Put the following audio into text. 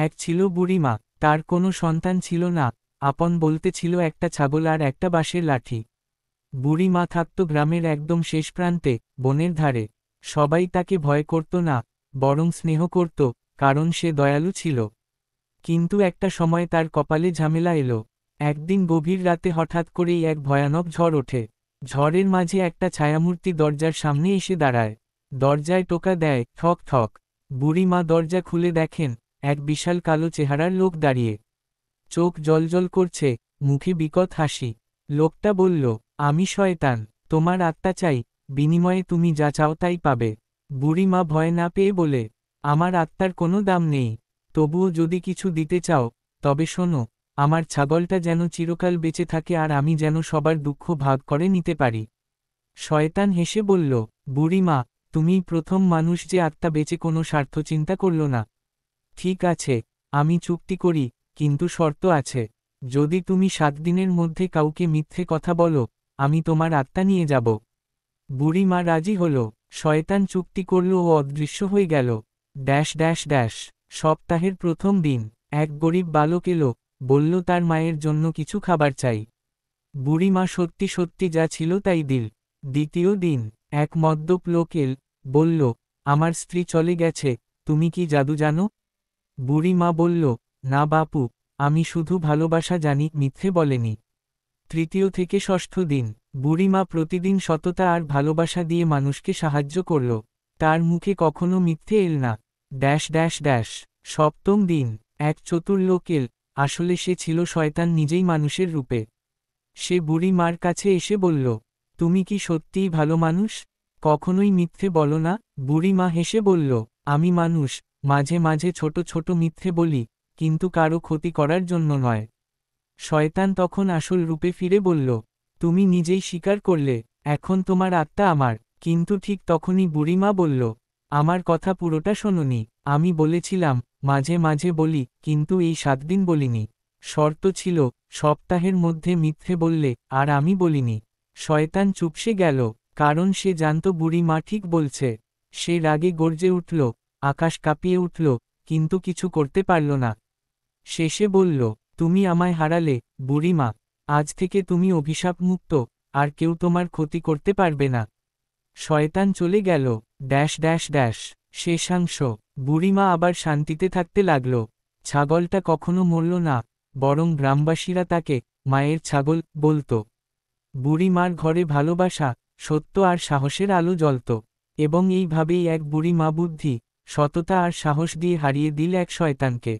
এক ছিল বুড়িমা, তার কোনো সন্তান ছিল না, আপন বলতে ছিল একটা ছাগল আর একটা বাঁশের লাঠি। বুড়িমা থাকত গ্রামের একদম শেষ প্রান্তে, বনের ধারে। সবাই তাকে ভয় করত না, বরং স্নেহ করত, কারণ সে দয়ালু ছিল। কিন্তু একটা সময় তার কপালে ঝামেলা এলো। একদিন গভীর রাতে হঠাৎ করেই এক ভয়ানক ঝড় ওঠে। ঝড়ের মাঝে একটা ছায়ামূর্তি দরজার সামনে এসে দাঁড়ায়। দরজায় টোকা দেয়, ঠক ঠক। বুড়িমা দরজা খুলে দেখেন, এক বিশাল কালো চেহারার লোক দাঁড়িয়ে। চোখ জ্বলজ্বল করছে, মুখে বিকট হাসি। লোকটা বলল, আমি শয়তান, তোমার আত্মা চাই, বিনিময়ে তুমি যা চাও তাই পাবে। বুড়িমা ভয় না পেয়ে বলে, আমার আত্মার কোনো দাম নেই, তবুও যদি কিছু দিতে চাও, তবে শোনো, আমার ছাগলটা যেন চিরকাল বেঁচে থাকে আর আমি যেন সবার দুঃখ ভাগ করে নিতে পারি। শয়তান হেসে বলল, বুড়িমা, তুমিই প্রথম মানুষ যে আত্মা বেঁচে কোনো স্বার্থ চিন্তা করল না। ঠিক আছে, আমি চুক্তি করি, কিন্তু শর্ত আছে। যদি তুমি 7 দিনের মধ্যে কাউকে মিথ্যে কথা বলো, আমি তোমার আত্মা নিয়ে যাব। বুড়িমা রাজি হল। শয়তান চুক্তি করল ও অদৃশ্য হয়ে গেল। Dash dash dash. সপ্তাহের প্রথম দিন, এক গরিব বালক এলো, বলল তার মায়ের জন্য কিছু খাবার চাই। বুড়িমা সত্যি সত্যি যা ছিল তাই দিল। দ্বিতীয় দিন, এক মদ্যপ লোক এল, বলল, আমার স্ত্রী চলে গেছে, তুমি কি জাদু জানো? বুড়িমা বলল, না বাপু, আমি শুধু ভালোবাসা জানি, মিথ্যে বলেনি। তৃতীয় থেকে ষষ্ঠ দিন, বুড়িমা প্রতিদিন সততা আর ভালোবাসা দিয়ে মানুষকে সাহায্য করল। তার মুখে কখনো মিথ্যে এল না। Dash dash dash. সপ্তম দিন, এক চতুর লোক এল, আসলে সে ছিল শয়তান নিজেই মানুষের রূপে। সে বুড়িমার কাছে এসে বলল, তুমি কি সত্যিই ভালো মানুষ? কখনোই মিথ্যে বলো না? বুড়িমা হেসে বলল, আমি মানুষ, মাঝে মাঝে ছোট ছোট মিথ্যে বলি, কিন্তু কারো ক্ষতি করার জন্য নয়। শয়তান তখন আসল রূপে ফিরে বলল, তুমি নিজেই স্বীকার করলে, এখন তোমার আত্মা আমার। কিন্তু ঠিক তখনই বুড়িমা বলল, আমার কথা পুরোটা শোনোনি। আমি বলেছিলাম, মাঝে মাঝে বলি, কিন্তু এই 7 দিন বলিনি। শর্ত ছিল, সপ্তাহের মধ্যে মিথ্যে বললে, আর আমি বলিনি। শয়তান চুপসে গেল, কারণ সে জানত বুড়িমা ঠিক বলছে। সে রাগে গর্জে উঠল, আকাশ কাঁপিয়ে উঠল, কিন্তু কিছু করতে পারল না। শেষে বলল, তুমি আমায় হারালে, বুড়িমা, আজ থেকে তুমি অভিশাপ মুক্ত, আর কেউ তোমার ক্ষতি করতে পারবে না। শয়তান চলে গেল। Dash dash dash. শেষাংশ। বুড়িমা আবার শান্তিতে থাকতে লাগল। ছাগলটা কখনো মরল না, বরং গ্রামবাসীরা তাকে মায়ের ছাগল বলত। বুড়িমার ঘরে ভালোবাসা, সত্য আর সাহসের আলো জ্বলত। এবং এইভাবেই এক বুড়িমা বুদ্ধি, সততা আর সাহস দিয়ে হারিয়ে দিল এক শয়তানকে।